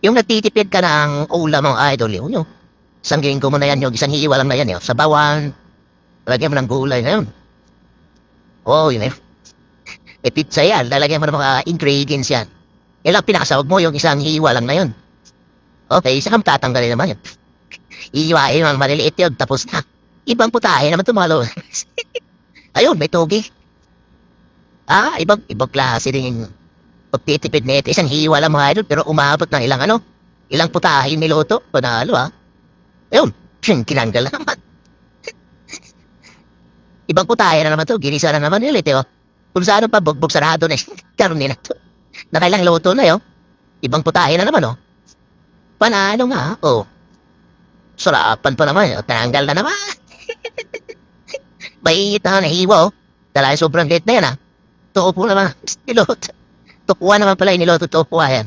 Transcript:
Yung nagtitipid ka ng ulam mga idol, yun. Isang linggo mo na yan, yung isang hiwa lang na yan, sa bawan, lagyan mo ng gulay na yun. Oo, yun eh. E pizza yan, lalagyan mo ng mga ingredients yan. Yan lang pinakasawag mo, yung isang hiwa lang na yun. Okay, isa kang tatanggalin naman yun. Iiwain ang maliliit yun, tapos na. Ibang putahe naman tumalo. Ayun, may togi. Ibang klase din yung pagtitipid na ito. Isang hiwa lang mga idol, pero umabot ng ilang putahe yung niluto. Panalo Ayun, kinanggal na naman. Ibang putahe na naman to, ginisa na naman ulit Kung saan pa, bugbog sarado na karoon na to. Nakailang luto na Ibang putahe na naman Panalo nga, Sarapan pa naman, tinanggal na naman. Mainit na nahiwa Dahil sobrang late na yan Tupo naman, niloto. Tupuan naman pala yung niloto, tupuan yan.